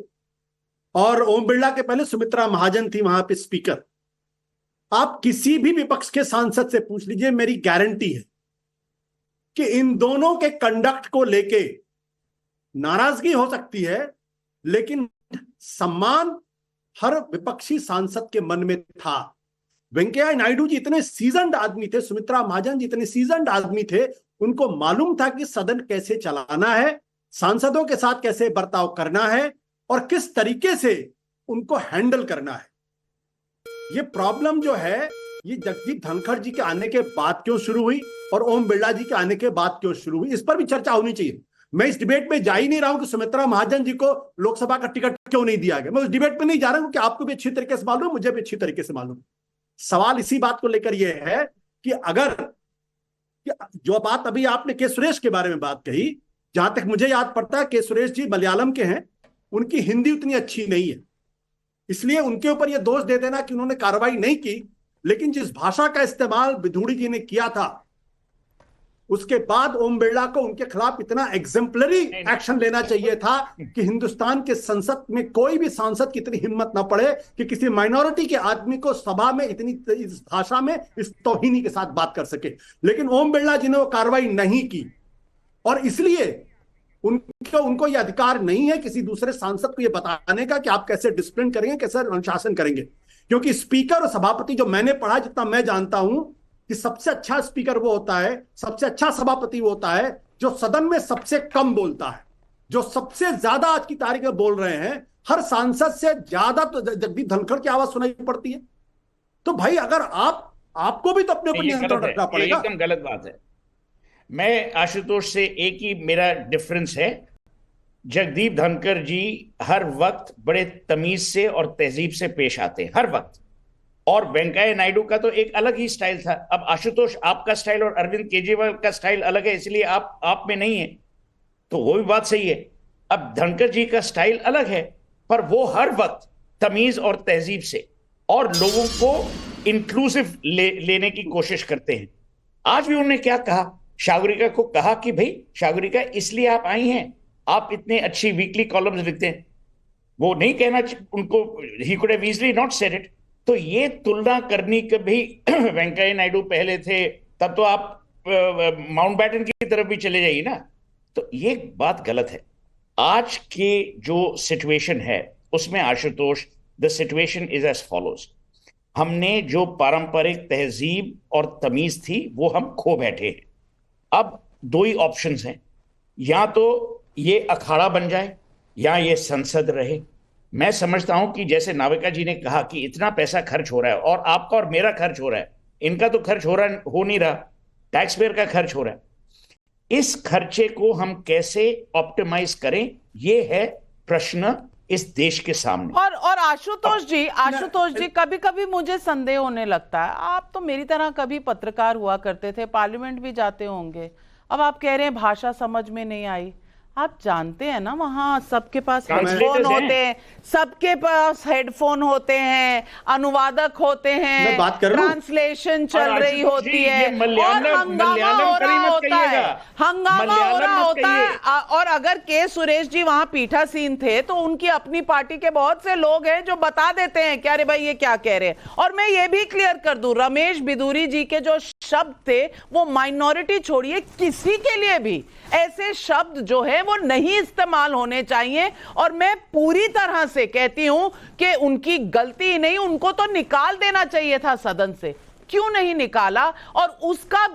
और ओम बिरला के पहले सुमित्रा महाजन थी वहां पे स्पीकर। आप किसी भी विपक्ष के सांसद से पूछ लीजिए, मेरी गारंटी है कि इन दोनों के कंडक्ट को लेके नाराजगी हो सकती है, लेकिन सम्मान हर विपक्षी सांसद के मन में था। वेंकैया नायडू जी इतने सीजन्ड आदमी थे, सुमित्रा महाजन जी इतने सीजन्ड आदमी थे, उनको मालूम था कि सदन कैसे चलाना है, सांसदों के साथ कैसे बर्ताव करना है और किस तरीके से उनको हैंडल करना है। ये प्रॉब्लम जो है ये जगदीप धनखड़ जी के आने के बाद क्यों शुरू हुई और ओम बिरला जी के आने के बाद क्यों शुरू हुई, इस पर भी चर्चा होनी चाहिए। मैं इस डिबेट में जा ही नहीं रहा हूं कि सुमित्रा महाजन जी को लोकसभा का टिकट क्यों नहीं दिया गया। मैं उस डिबेट में नहीं जा रहा हूं कि आपको भी अच्छी तरीके से मालूम, मुझे भी अच्छी तरीके से मालूम। सवाल इसी बात को लेकर यह है कि अगर जो बात अभी आपने के सुरेश के बारे में बात कही, जहां तक मुझे याद पड़ता है के सुरेश जी मलयालम के हैं, उनकी हिंदी उतनी अच्छी नहीं है, इसलिए उनके ऊपर यह दोष दे देना कि उन्होंने कार्रवाई नहीं की। लेकिन जिस भाषा का इस्तेमाल विधूड़ी जी ने किया था, उसके बाद ओम बिरला को उनके खिलाफ इतना एग्जेम्पलरी एक्शन लेना चाहिए था कि हिंदुस्तान के संसद में कोई भी सांसद की इतनी हिम्मत ना पड़े कि किसी माइनॉरिटी के आदमी को सभा में इतनी इस भाषा में इस तौहीनी के साथ बात कर सके। लेकिन ओम बिरला जी ने वो कार्रवाई नहीं की और इसलिए उनको यह अधिकार नहीं है किसी दूसरे सांसद को यह बताने का कि आप कैसे डिसिप्लिन करेंगे, कैसे अनुशासन करेंगे। क्योंकि स्पीकर और सभापति जो मैंने पढ़ा, जितना मैं जानता हूं कि सबसे अच्छा स्पीकर वो होता है, सबसे अच्छा सभापति वो होता है जो सदन में सबसे कम बोलता है, जो सबसे ज्यादा आज की तारीख में बोल रहे हैं। हर सांसद से ज्यादा तो जगदीप धनखड़ की आवाज सुनाई पड़ती है। तो भाई अगर आपको भी तो अपने ऊपर नियंत्रण रखना पड़ेगा।
एकदम गलत बात है। मैं आशुतोष से एक ही मेरा डिफरेंस है, जगदीप धनखड़ जी हर वक्त बड़े तमीज से और तहजीब से पेश आते हैं, हर वक्त। और वेंकैया नायडू का तो एक अलग ही स्टाइल था। अब आशुतोष, आपका स्टाइल और अरविंद केजरीवाल का स्टाइल अलग है, इसलिए आप में नहीं है, तो वो भी बात सही है। अब धनखड़ जी का स्टाइल अलग है, पर वो हर वक्त तमीज और तहजीब से और लोगों को इंक्लूसिव लेने की कोशिश करते हैं। आज भी उन्होंने क्या कहा, सागरिका को कहा कि भाई सागरिका इसलिए आप आई हैं, आप इतने अच्छी वीकली कॉलम्स लिखते हैं। वो नहीं कहना उनको, he could have easily not said it. तो ये तुलना करनी कि भाई वेंकैया नायडू पहले थे, तब तो आप माउंटबैटन की तरफ भी चले जाइए ना, तो ये बात गलत है। आज के जो सिचुएशन है उसमें Ashutosh, the situation is as follows. हमने जो पारंपरिक तहजीब और तमीज थी वो हम खो बैठे हैं। अब दो ही ऑप्शंस हैं, या तो ये अखाड़ा बन जाए या ये संसद रहे। मैं समझता हूं कि जैसे नाविका जी ने कहा कि इतना पैसा खर्च हो रहा है और आपका और मेरा खर्च हो रहा है, इनका तो खर्च हो नहीं रहा, टैक्स पेयर का खर्च हो रहा है। इस खर्चे को हम कैसे ऑप्टिमाइज करें, ये है प्रश्न इस देश के सामने।
और आशुतोष जी कभी कभी मुझे संदेह होने लगता है, आप तो मेरी तरह कभी पत्रकार हुआ करते थे, पार्लियामेंट भी जाते होंगे, अब आप कह रहे हैं भाषा समझ में नहीं आई। आप जानते हैं ना वहां सबके पास हेडफोन होते हैं, सबके पास हेडफोन होते हैं, अनुवादक होते हैं, ट्रांसलेशन चल रही होती है और हंगामा हो रहा होता है। और अगर के सुरेश जी वहां पीठासीन थे तो उनकी अपनी पार्टी के बहुत से लोग हैं जो बता देते हैं कि अरे भाई ये क्या कह रहे हैं। और मैं ये भी क्लियर कर दूं, रमेश बिदूरी जी के जो शब्द थे वो माइनॉरिटी छोड़िए, किसी के लिए भी ऐसे शब्द जो है वो नहीं इस्तेमाल होने चाहिए। और मैं पूरी तरह से कहती हूं कि उनकी गलती नहीं, उनको तो निकाल देना चाहिए था सदन से, क्यों नहीं निकाला। और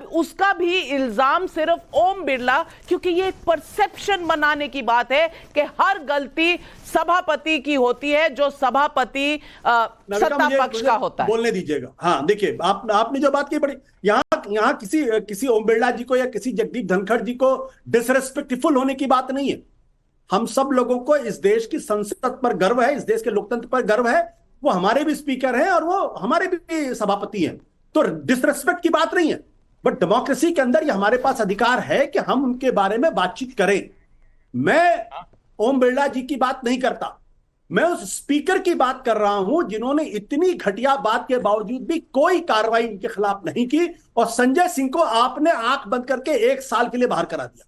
उसका भी इल्जाम सिर्फ ओम बिरला, क्योंकि ये एक परसेप्शन बनाने की बात है कि हर गलती सभापति की होती है, जो सभापति सत्ता पक्ष का होता है।
बोलने दीजिएगा। हाँ देखिए, आपने जो बात की बड़ी, यहाँ किसी ओम बिरला जी को या किसी जगदीप धनखड़ जी को डिसरेस्पेक्टफुल होने की बात नहीं है। हम सब लोगों को इस देश की संसद पर गर्व है, इस देश के लोकतंत्र पर गर्व है। वो हमारे भी स्पीकर हैं और वो हमारे भी सभापति हैं, तो डिसरेस्पेक्ट की बात नहीं है। बट डेमोक्रेसी के अंदर ये हमारे पास अधिकार है कि हम उनके बारे में बातचीत करें। मैं ओम बिरला जी की बात नहीं करता, मैं उस स्पीकर की बात कर रहा हूं जिन्होंने इतनी घटिया बात के बावजूद भी कोई कार्रवाई उनके खिलाफ नहीं की। और संजय सिंह को आपने आंख बंद करके 1 साल के लिए बाहर करा दिया।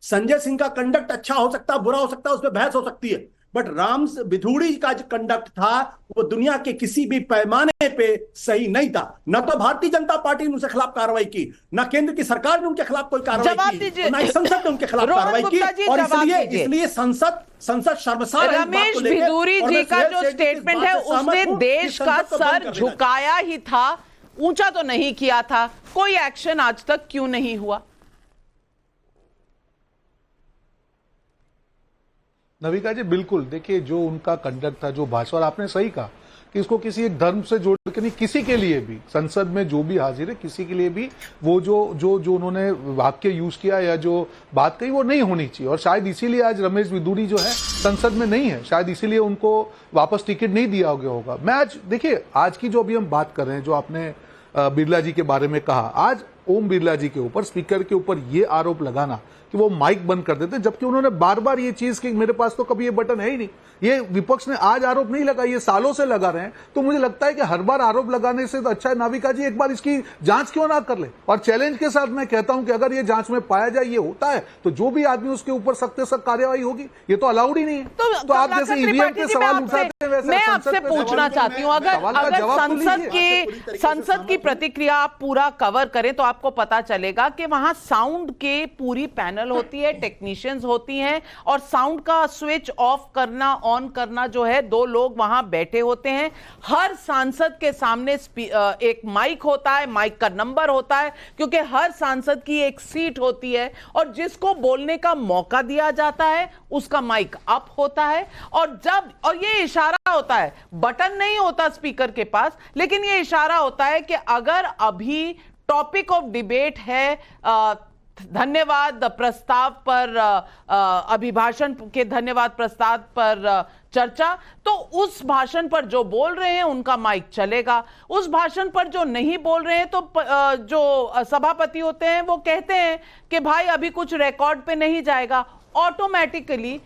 संजय सिंह का कंडक्ट अच्छा हो सकता, बुरा हो सकता, उसमें बहस हो सकती है, बट राम बिधूड़ी का जो कंडक्ट था वो दुनिया के किसी भी पैमाने पे सही नहीं था। न तो भारतीय जनता पार्टी ने उनके खिलाफ कार्रवाई की, न केंद्र की सरकार ने उनके खिलाफ कोई कार्रवाई की, न संसद ने उनके खिलाफ कार्रवाई की। और इसलिए संसद शर्मसार है।
रमेश बिधूरी जी का जो स्टेटमेंट है उसने देश का सर झुकाया ही था, ऊंचा तो नहीं किया था। कोई एक्शन आज तक क्यों नहीं हुआ?
नविका जी बिल्कुल, देखिए जो उनका कंडक्ट था, जो भाषा, और आपने सही कहा कि इसको किसी एक धर्म से जोड़ के नहीं, किसी के लिए भी संसद में जो भी हाजिर है किसी के लिए भी वो जो उन्होंने वाक्य यूज किया या जो बात कही वो नहीं होनी चाहिए। और शायद इसीलिए आज रमेश बिधूरी जो है संसद में नहीं है, शायद इसीलिए उनको वापस टिकट नहीं दिया गया होगा। मैं आज देखिए, आज की जो अभी हम बात कर रहे हैं, जो आपने बिरला जी के बारे में कहा, आज ओम बिरला जी के ऊपर, स्पीकर के ऊपर ये आरोप लगाना कि वो माइक बंद कर देते, जबकि उन्होंने बार बार ये चीज कि मेरे पास तो कभी ये बटन है ही नहीं। ये विपक्ष ने आज आरोप नहीं लगा, ये सालों से लगा रहे हैं। तो मुझे लगता है कि हर बार आरोप लगाने से तो अच्छा है नाविका जी एक बार इसकी जांच क्यों ना कर ले। और चैलेंज के साथ मैं कहता हूं कि अगर ये जांच में पाया जाए ये होता है तो जो भी आदमी उसके ऊपर सख्त से सख्त कार्रवाई होगी। ये तो अलाउड ही नहीं है। तो आप जैसे ईवीएम पे सवाल उठाते हैं वैसे
मैं आपसे पूछना चाहती हूँ, अगर संसद की प्रतिक्रिया आप पूरा कवर करें तो आपको पता चलेगा कि वहां साउंड के पूरी पैनल होती है, टेक्नीशियंस होती हैं, और साउंड का स्विच ऑफ करना ऑन करना जो है 2 लोग वहां बैठे होते हैं। हर सांसद के सामने एक माइक होता है, माइक का नंबर होता है, क्योंकि हर सांसद की एक सीट होती है और जिसको बोलने का मौका दिया जाता है उसका माइक अप होता है। और ये इशारा होता है, बटन नहीं होता स्पीकर के पास, लेकिन ये इशारा होता है कि अगर अभी टॉपिक ऑफ डिबेट है धन्यवाद प्रस्ताव पर, अभिभाषण के धन्यवाद प्रस्ताव पर चर्चा, तो उस भाषण पर जो बोल रहे हैं उनका माइक चलेगा। उस भाषण पर जो नहीं बोल रहे हैं तो जो सभापति होते हैं वो कहते हैं कि भाई अभी कुछ रिकॉर्ड पे नहीं जाएगा। ऑटोमेटिकली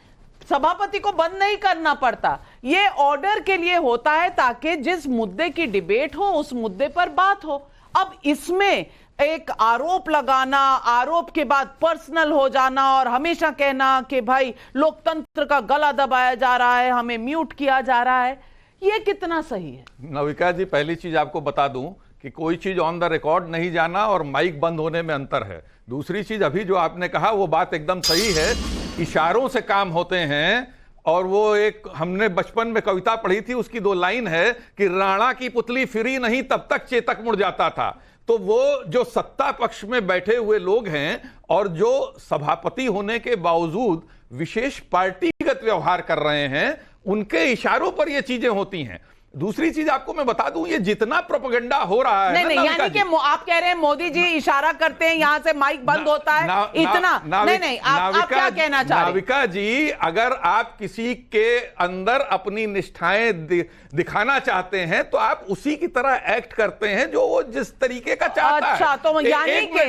सभापति को बंद नहीं करना पड़ता। ये ऑर्डर के लिए होता है ताकि जिस मुद्दे की डिबेट हो उस मुद्दे पर बात हो। अब इसमें एक आरोप लगाना, आरोप के बाद पर्सनल हो जाना और हमेशा कहना कि भाई लोकतंत्र का गला दबाया जा रहा है, हमें म्यूट किया जा रहा है, ये कितना सही है?
नविका जी, पहली चीज आपको बता दूं कि कोई चीज ऑन द रिकॉर्ड नहीं जाना और माइक बंद होने में अंतर है। दूसरी चीज, अभी जो आपने कहा वो बात एकदम सही है, इशारों से काम होते हैं। और वो एक हमने बचपन में कविता पढ़ी थी, उसकी 2 लाइन है कि राणा की पुतली फिरी नहीं तब तक चेतक मुड़ जाता था। तो वो जो सत्ता पक्ष में बैठे हुए लोग हैं और जो सभापति होने के बावजूद विशेष पार्टीगत व्यवहार कर रहे हैं, उनके इशारों पर ये चीजें होती हैं। दूसरी चीज आपको मैं बता दूं, ये जितना प्रोपेगेंडा हो रहा है
नहीं, यानी कि आप कह रहे हैं मोदी जी इशारा करते हैं, यहां से माइक बंद होता है, इतना नहीं, आप क्या कहना चाह रहे हैं?
नाविका जी, अगर आप किसी के अंदर अपनी निष्ठाएं दिखाना चाहते हैं तो आप उसी की तरह एक्ट करते हैं जो वो जिस तरीके का चाहता है।
अच्छा, तो यानी कि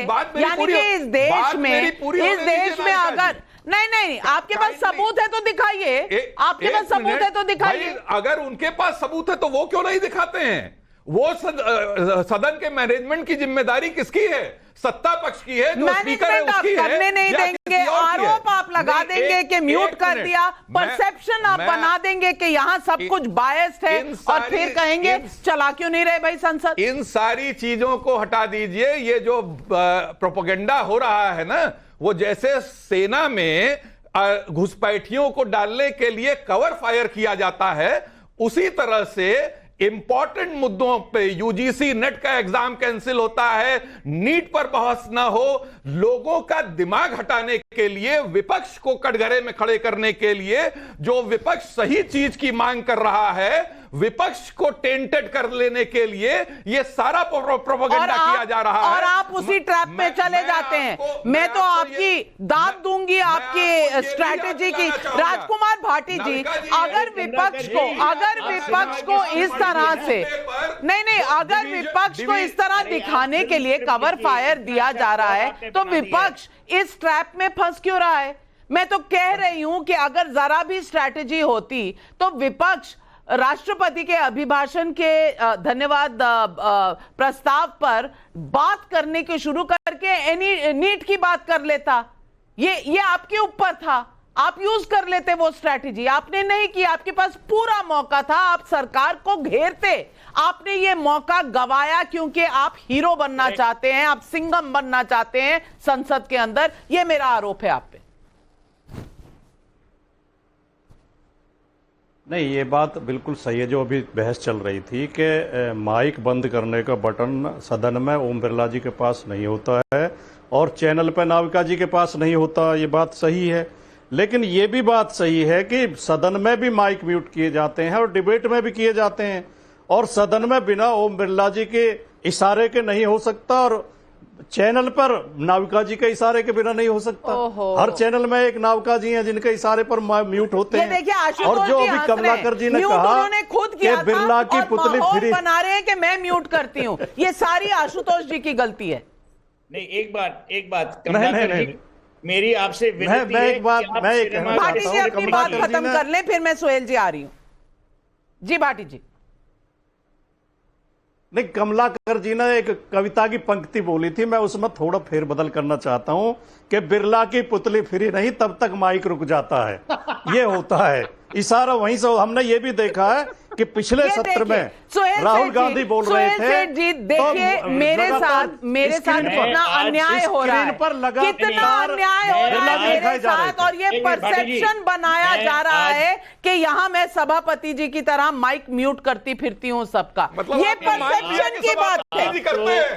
इस देश में अगर नहीं, आपके पास सबूत है तो दिखाइए, आपके पास सबूत है तो दिखाइए।
अगर उनके पास सबूत है तो वो क्यों नहीं दिखाते हैं? वो सदन के मैनेजमेंट की जिम्मेदारी किसकी है? सत्ता पक्ष की है, जो स्पीकर है उसकी है।
करने नहीं देंगे, आरोप आप लगा देंगे कि म्यूट कर दिया, परसेप्शन आप बना देंगे कि यहां सब कुछ बायस्ड है, और फिर कहेंगे चला क्यों नहीं रहे भाई संसद।
इन सारी चीजों को हटा दीजिए। ये जो प्रोपेगेंडा हो रहा है ना, वो जैसे सेना में घुसपैठियों को डालने के लिए कवर फायर किया जाता है, उसी तरह से इंपॉर्टेंट मुद्दों पे यूजीसी नेट का एग्जाम कैंसिल होता है, नीट पर बहस ना हो, लोगों का दिमाग हटाने के लिए, विपक्ष को कटघरे में खड़े करने के लिए, जो विपक्ष सही चीज की मांग कर रहा है, विपक्ष को टेंटेड कर लेने के लिए ये सारा प्रोपेगेंडा किया जा रहा है,
और आप उसी ट्रैप पे चले जाते हैं। मैं तो आपकी दाद दूंगी आपकी स्ट्रैटेजी की। राजकुमार भाटी जी, अगर विपक्ष को इस तरह से नहीं, अगर विपक्ष को इस तरह दिखाने के लिए कवर फायर दिया जा रहा है तो विपक्ष इस ट्रैप में फंस क्यों रहा है? मैं तो कह रही हूं कि अगर जरा भी स्ट्रैटेजी होती तो विपक्ष राष्ट्रपति के अभिभाषण के धन्यवाद प्रस्ताव पर बात करने के शुरू करके नीट की बात कर लेता। ये आपके ऊपर था, आप यूज कर लेते वो स्ट्रैटेजी। आपने नहीं की, आपके पास पूरा मौका था, आप सरकार को घेरते। आपने ये मौका गवाया क्योंकि आप हीरो बनना चाहते हैं, आप सिंघम बनना चाहते हैं संसद के अंदर। ये मेरा आरोप है आप पे।
नहीं, ये बात बिल्कुल सही है जो अभी बहस चल रही थी कि माइक बंद करने का बटन सदन में ओम बिरला जी के पास नहीं होता है और चैनल पर नाविका जी के पास नहीं होता। ये बात सही है, लेकिन ये भी बात सही है कि सदन में भी माइक म्यूट किए जाते हैं और डिबेट में भी किए जाते हैं, और सदन में बिना ओम बिरला जी के इशारे के नहीं हो सकता और चैनल पर नाविका जी के इशारे के बिना नहीं हो सकता। हर चैनल में एक नाविका जी हैं जिनके इशारे पर म्यूट होते हैं। और जो अभी कमलाकर जी ने कहा
खुद किया
कि बिरला की पुतली फ्री
बना रहे हैं कि मैं म्यूट करती हूँ, ये सारी आशुतोष जी की गलती है।
नहीं, एक बात कमलाकर जी, मेरी आपसे विनती है,
भाटी जी अपनी बात खत्म कर लें, फिर मैं सोहेल जी आ रही हूँ। जी भाटी जी।
नहीं, कमलाकर जी ने एक कविता की पंक्ति बोली थी, मैं उसमें थोड़ा फेरबदल करना चाहता हूं कि बिरला की पुतली फ्री नहीं तब तक माइक रुक जाता है। ये होता है इशारा वहीं से। हमने ये भी देखा है कि पिछले सत्र में राहुल गांधी बोल रहे थे,
जी देखिए मेरे साथ कितना अन्याय हो रहा है, कितना अन्याय हो रहा है मेरे साथ, और ये परसेप्शन बनाया जा रहा है कि यहाँ मैं सभापति जी की तरह माइक म्यूट करती फिरती हूँ सबका। ये परसेप्शन की बात है।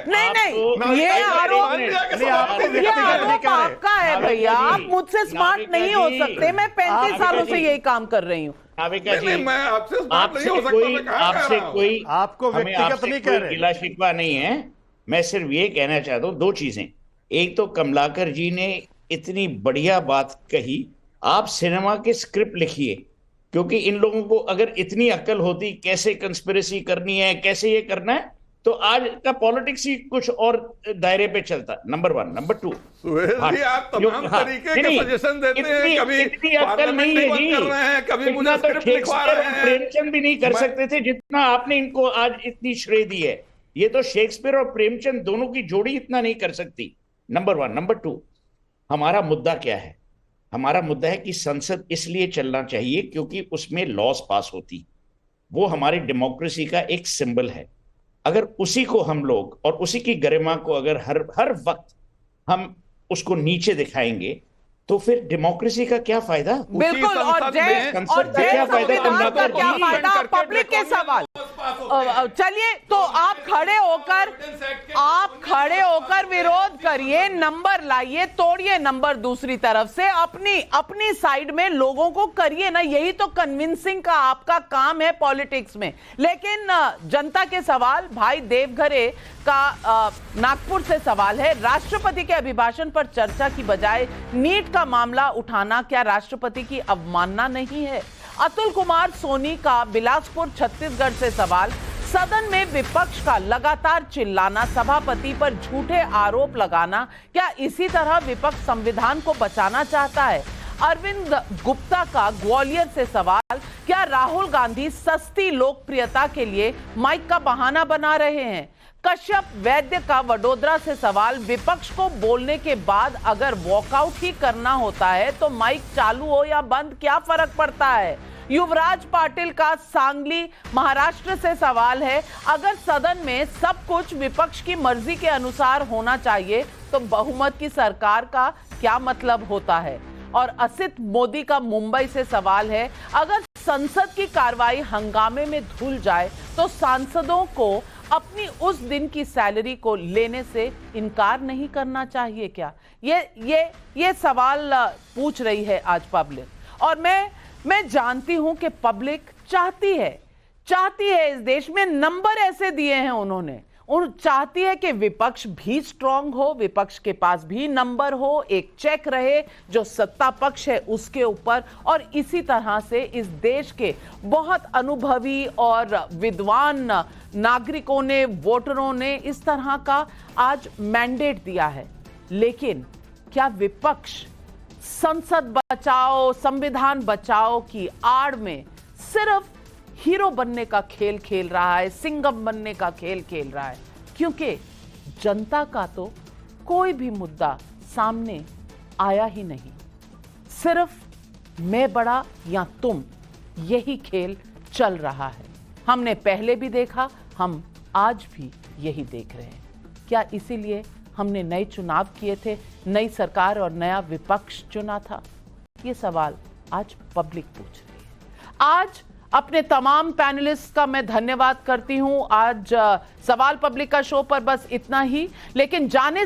नहीं, ये आरोप आपका है भैया, आप मुझसे स्मार्ट नहीं हो सकते। मैं 35 सालों से यही काम कर रही हूँ।
नाविका जी,
मैं आपसे
कोई
आपको व्यक्तिगत नहीं कह रहे,
गिला शिकवा नहीं है। मैं सिर्फ ये कहना चाहता हूँ दो चीजें। एक तो कमलाकर जी ने इतनी बढ़िया बात कही, आप सिनेमा के स्क्रिप्ट लिखिए, क्योंकि इन लोगों को अगर इतनी अक्ल होती कैसे कंस्पिरेसी करनी है, कैसे ये करना है, तो आज का पॉलिटिक्स ही कुछ और दायरे पे चलता। नंबर 1। नंबर 2,
आप तमाम तरीके के सजेशन देते हैं, कभी पार्लियामेंट बंद कर रहे हैं, कभी मुझे स्क्रिप्ट लिखवा रहे हैं।
प्रेमचंद भी नहीं कर सकते थे जितना आपने इनको आज इतनी श्रेय दी है। ये तो शेक्सपियर और प्रेमचंद दोनों की जोड़ी इतना नहीं कर सकती। नंबर 1। नंबर 2, हमारा मुद्दा क्या है? हमारा मुद्दा है कि संसद इसलिए चलना चाहिए क्योंकि उसमें लॉज पास होती, वो हमारी डेमोक्रेसी का एक सिंबल है। अगर उसी को हम लोग और उसी की गरिमा को अगर हर वक्त हम उसको नीचे दिखाएंगे तो फिर डेमोक्रेसी का क्या फायदा?
बिल्कुल, और क्या फायदा? पब्लिक के सवाल चलिए तो आप खड़े होकर विरोध करिए, नंबर लाइए, तोड़िए नंबर दूसरी तरफ से, अपनी साइड में लोगों को करिए ना, यही तो कन्विंसिंग का आपका काम है पॉलिटिक्स में। लेकिन जनता के सवाल, भाई देवघरे का नागपुर से सवाल है, राष्ट्रपति के अभिभाषण पर चर्चा की बजाय नीट का मामला उठाना क्या राष्ट्रपति की अवमानना नहीं है? अतुल कुमार सोनी का बिलासपुर छत्तीसगढ़ से सवाल, सदन में विपक्ष का लगातार चिल्लाना, सभापति पर झूठे आरोप लगाना, क्या इसी तरह विपक्ष संविधान को बचाना चाहता है? अरविंद गुप्ता का ग्वालियर से सवाल, क्या राहुल गांधी सस्ती लोकप्रियता के लिए माइक का बहाना बना रहे हैं? कश्यप वैद्य का वडोदरा से सवाल, विपक्ष को बोलने के बाद अगर वॉकआउट ही करना होता है तो माइक चालू हो या बंद क्या फर्क पड़ता है? युवराज पाटिल का सांगली महाराष्ट्र से सवाल है, अगर सदन में सब कुछ विपक्ष की मर्जी के अनुसार होना चाहिए तो बहुमत की सरकार का क्या मतलब होता है? और असित मोदी का मुंबई से सवाल है, अगर संसद की कार्रवाई हंगामे में धुल जाए तो सांसदों को अपनी उस दिन की सैलरी को लेने से इनकार नहीं करना चाहिए क्या? ये सवाल पूछ रही है आज पब्लिक। और मैं जानती हूं कि पब्लिक चाहती है इस देश में, नंबर ऐसे दिए हैं उन्होंने, चाहती है कि विपक्ष भी स्ट्रांग हो, विपक्ष के पास भी नंबर हो, एक चेक रहे जो सत्ता पक्ष है उसके ऊपर। और इसी तरह से इस देश के बहुत अनुभवी और विद्वान नागरिकों ने, वोटरों ने इस तरह का आज मैंडेट दिया है। लेकिन क्या विपक्ष संसद बचाओ, संविधान बचाओ की आड़ में सिर्फ हीरो बनने का खेल खेल रहा है, सिंघम बनने का खेल खेल रहा है? क्योंकि जनता का तो कोई भी मुद्दा सामने आया ही नहीं, सिर्फ मैं बड़ा या तुम, यही खेल चल रहा है। हमने पहले भी देखा, हम आज भी यही देख रहे हैं। क्या इसीलिए हमने नए चुनाव किए थे, नई सरकार और नया विपक्ष चुना था? ये सवाल आज पब्लिक पूछ रही है। आज अपने तमाम पैनलिस्ट का मैं धन्यवाद करती हूं। आज सवाल पब्लिक का शो पर बस इतना ही, लेकिन जाने